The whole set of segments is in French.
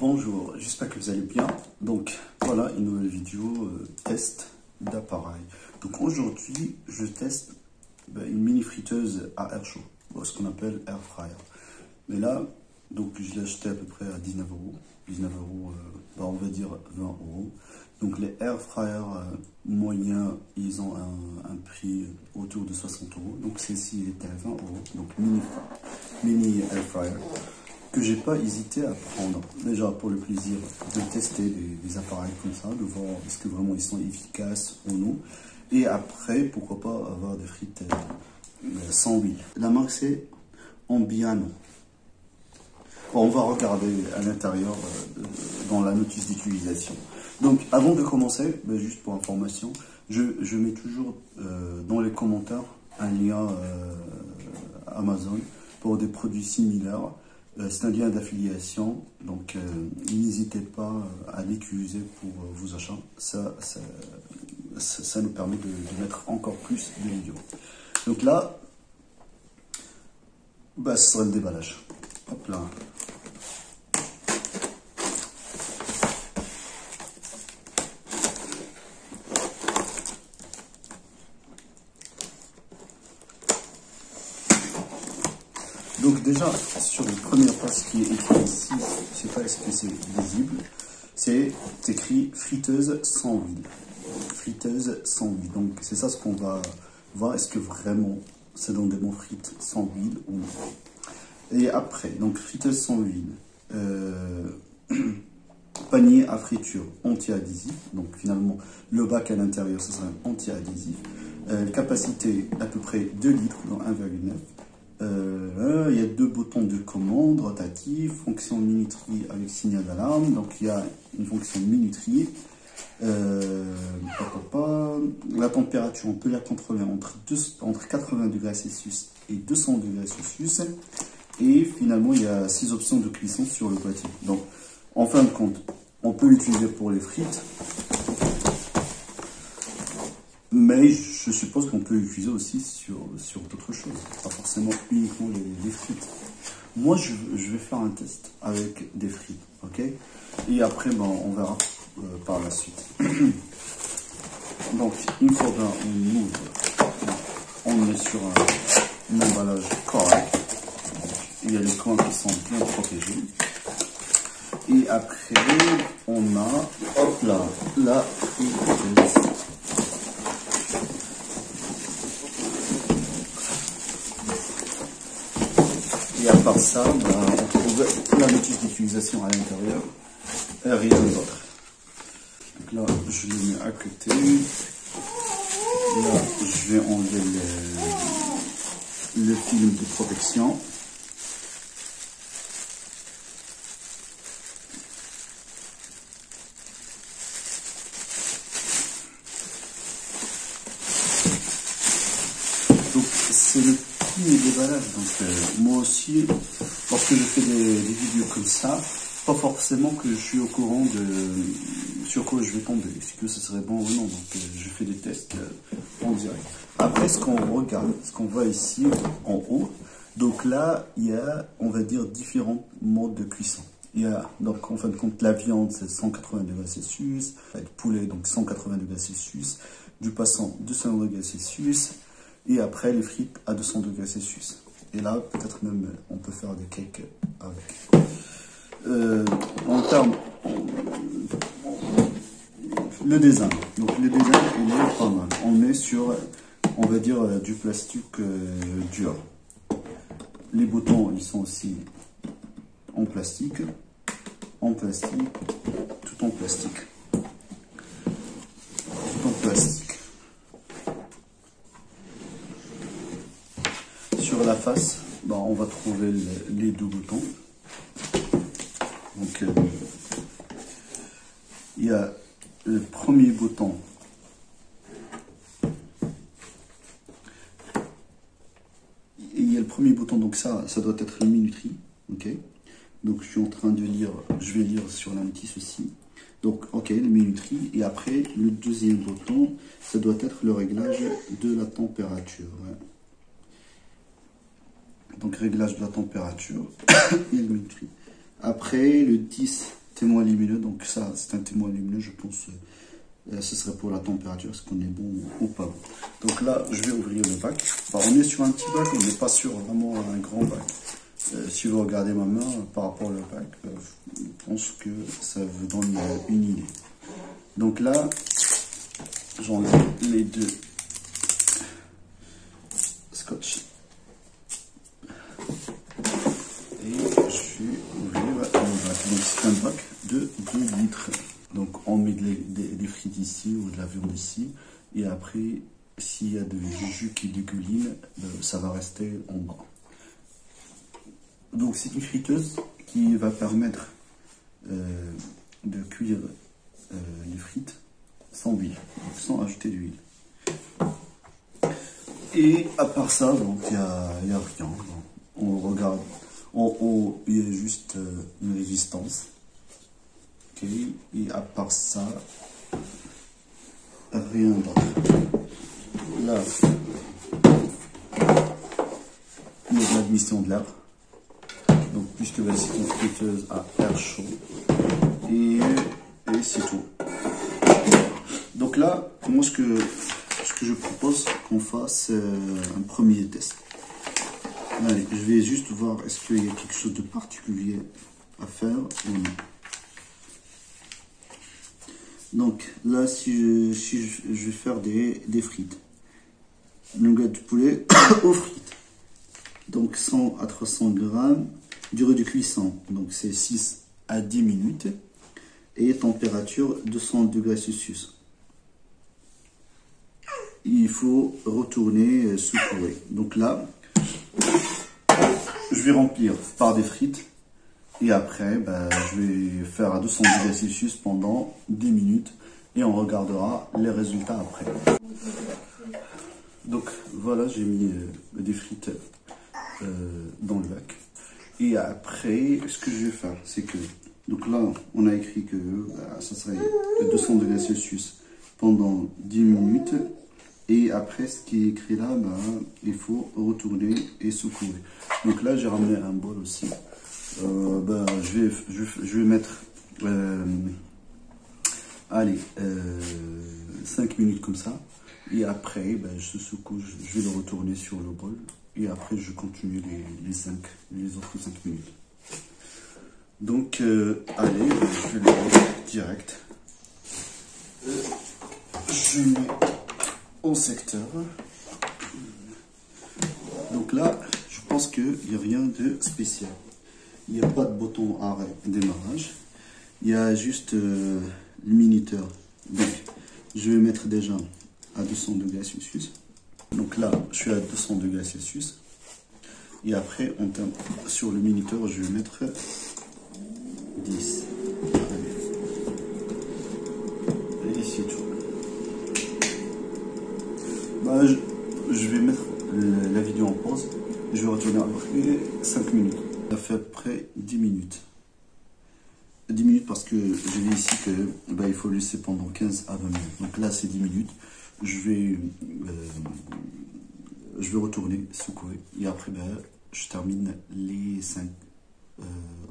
Bonjour, j'espère que vous allez bien. Donc voilà une nouvelle vidéo test d'appareil. Donc aujourd'hui je teste une mini friteuse à air chaud, ce qu'on appelle air fryer. Mais là, donc je l'ai acheté à peu près à 19 euros. 19 euros, on va dire 20 euros. Donc les air fryers moyens, ils ont un prix autour de 60 euros. Donc celle-ci était à 20 euros. Donc mini air fryer, que j'ai pas hésité à prendre, déjà pour le plaisir de tester des appareils comme ça, de voir est-ce que vraiment ils sont efficaces ou non, et après pourquoi pas avoir des frites sans huile. La marque c'est Ambiano. Bon, on va regarder à l'intérieur dans la notice d'utilisation. Donc avant de commencer, juste pour information, je mets toujours dans les commentaires un lien Amazon pour des produits similaires. C'est un lien d'affiliation, donc n'hésitez pas à l'utiliser pour vos achats. Ça nous permet de mettre encore plus de vidéos. Donc là, ce sera le déballage. Hop là. Donc déjà, sur le premier pas, ce qui est écrit ici, je ne sais pas est-ce que c'est visible, c'est écrit friteuse sans huile. Friteuse sans huile. Donc c'est ça ce qu'on va voir, est-ce que vraiment ça donne des bons frites sans huile ou non. Et après, donc friteuse sans huile, panier à friture anti-adhésif, donc finalement le bac à l'intérieur ce sera un anti-adhésif, capacité à peu près 2 litres dans 1,9. Il y a 2 boutons de commande rotatif, fonction minuterie avec signal d'alarme. Donc il y a une fonction minuterie. La température, on peut la contrôler entre 80 degrés Celsius et 200 degrés Celsius. Et finalement, il y a 6 options de cuisson sur le boîtier. Donc en fin de compte, on peut l'utiliser pour les frites. Mais je suppose qu'on peut l'utiliser aussi sur d'autres choses, pas forcément uniquement les frites. Moi, je vais faire un test avec des frites, ok? Et après, on verra par la suite. Donc, une fois qu'on ouvre, on est sur un emballage correct. Il y a les coins qui sont bien protégés. Et après, on a, hop là, la friteuse. Et à part ça, on trouve la notice d'utilisation à l'intérieur et rien d'autre. Donc là, je le mets à côté. Là, je vais enlever le film de protection. Donc, c'est le déballage. Donc moi aussi, lorsque je fais des vidéos comme ça, pas forcément que je suis au courant de sur quoi je vais tomber, est-ce que ce serait bon ou non. Donc je fais des tests en direct. Après, ce qu'on regarde, ce qu'on voit ici en haut, donc là il y a, on va dire, différents modes de cuisson. Il y a donc en fin de compte la viande, c'est 180 degrés Celsius, le poulet donc 180 degrés Celsius, du poisson 200 degrés Celsius. Et après, les frites à 200 degrés Celsius. Et là, peut-être même, on peut faire des cakes avec. En termes, le design. Donc, le design, il est pas mal. On est sur, on va dire, du plastique dur. Les boutons, ils sont aussi en plastique. En plastique. Tout en plastique. Tout en plastique. Sur la face, on va trouver les 2 boutons. Donc, il y a le premier bouton. Il y a le premier bouton, donc ça doit être la minuterie. Ok. Donc, je suis en train de lire, je vais lire sur la notice aussi. Donc, ok, la minuterie. Et après, le deuxième bouton, ça doit être le réglage de la température. Ouais. Donc réglage de la température et le minuterie. Après le 10 témoin lumineux, donc ça c'est un témoin lumineux, je pense ce serait pour la température, est-ce qu'on est bon ou pas bon. Donc là je vais ouvrir le bac. Bah, on est sur un petit bac, on n'est pas sur vraiment un grand bac. Si vous regardez ma main par rapport au bac, je pense que ça vous donne une idée. Donc là j'enlève les deux scotch et je vais ouvrir le bac. Donc c'est un bac de 2 litres. Donc on met des frites ici ou de la viande ici, et après s'il y a du jus qui dégouline, ça va rester en bas. Donc c'est une friteuse qui va permettre de cuire les frites sans huile, sans ajouter d'huile. Et à part ça, donc il n'y a rien. On regarde en haut, il y a juste une résistance. Okay. Et à part ça, rien d'autre. Là, il y a de l'admission de l'air. Donc, puisque c'est une friteuse à air chaud. Et c'est tout. Donc là, moi, ce que je propose qu'on fasse un premier test. Allez, je vais juste voir est-ce qu'il y a quelque chose de particulier à faire ou non. Donc là, si je vais faire des frites. Nougat de poulet aux frites. Donc 100 à 300 grammes. Durée de cuisson, donc c'est 6 à 10 minutes. Et température 200 degrés Celsius. Il faut retourner secouer. Donc là, je vais remplir par des frites. Et après, je vais faire à 200 degrés Celsius pendant 10 minutes. Et on regardera les résultats après. Donc voilà, j'ai mis des frites dans le bac. Et après, ce que je vais faire, c'est que... Donc là, on a écrit que ça serait de 200 degrés Celsius pendant 10 minutes. Et après, ce qui est écrit là, il faut retourner et secouer. Donc là, j'ai ramené un bol aussi. Je vais mettre... allez, 5 minutes comme ça. Et après, je secoue, je vais le retourner sur le bol. Et après, je continue les autres 5 minutes. Donc, allez, je vais le mettre direct. Je mets au secteur. Donc là, je pense qu'il n'y a rien de spécial. Il n'y a pas de bouton arrêt démarrage. Il y a juste le minuteur. Donc, je vais mettre déjà à 200 degrés Celsius. Donc là, je suis à 200 degrés Celsius. Et après, sur le minuteur, je vais mettre 10. Et c'est tout. Je vais mettre la vidéo en pause. Je vais retourner après 5 minutes. Ça fait à peu près 10 minutes. 10 minutes parce que j'ai vu ici que il faut laisser pendant 15 à 20 minutes. Donc là, c'est 10 minutes. Je vais retourner, secouer. Et après, je termine les 5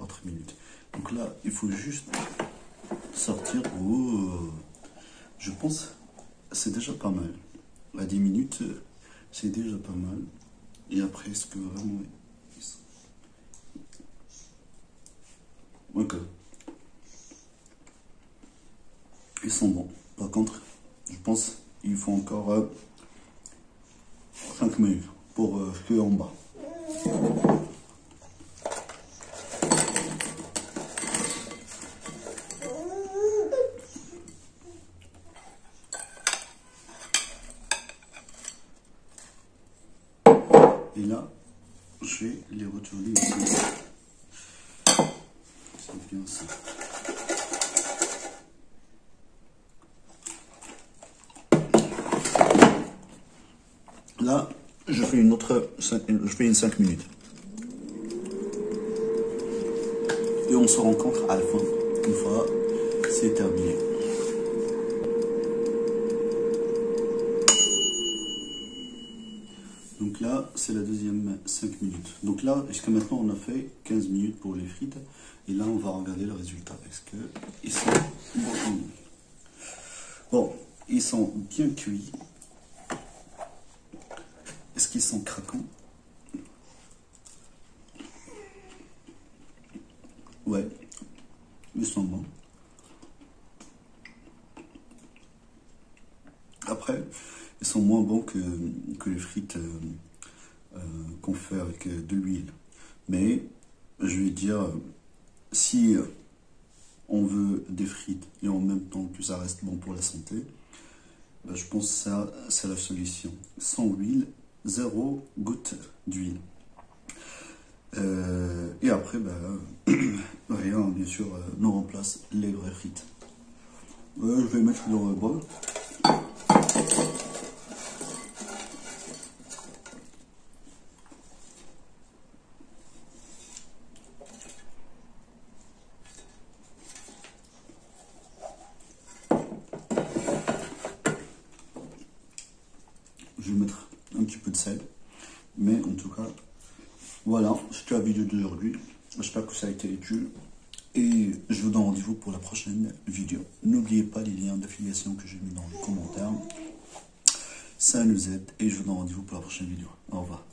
autres minutes. Donc là, il faut juste sortir. Je pense c'est déjà pas mal. À 10 minutes, c'est déjà pas mal. Et après, est-ce que vraiment... Ok. Ils sont bons. Par contre, je pense qu'il faut encore 5 minutes pour cuire en bas. Et là, je vais les retourner ici. C'est bien ça. Là, je fais une 5 minutes. Et on se rencontre à la fin, une fois c'est terminé. Donc là, c'est la deuxième 5 minutes. Donc là, jusqu'à maintenant, on a fait 15 minutes pour les frites. Et là, on va regarder le résultat. Est-ce qu'ils sont bons? Bon, ils sont bien cuits. Est-ce qu'ils sont craquants? Ouais, ils sont bons. Après, ils sont moins bons que les frites qu'on fait avec de l'huile. Mais, je vais dire, si on veut des frites et en même temps que ça reste bon pour la santé, ben, je pense que ça, c'est la solution. Sans huile, 0 goutte d'huile. Et après, ben, rien, bien sûr, nous remplace les vraies frites. Je vais mettre dans le bol. Je vais mettre un petit peu de sel. Mais en tout cas, voilà, c'était la vidéo d'aujourd'hui. J'espère que ça a été utile. Et je vous donne rendez-vous pour la prochaine vidéo. N'oubliez pas les liens d'affiliation que j'ai mis dans les commentaires. Ça nous aide. Et je vous donne rendez-vous pour la prochaine vidéo. Au revoir.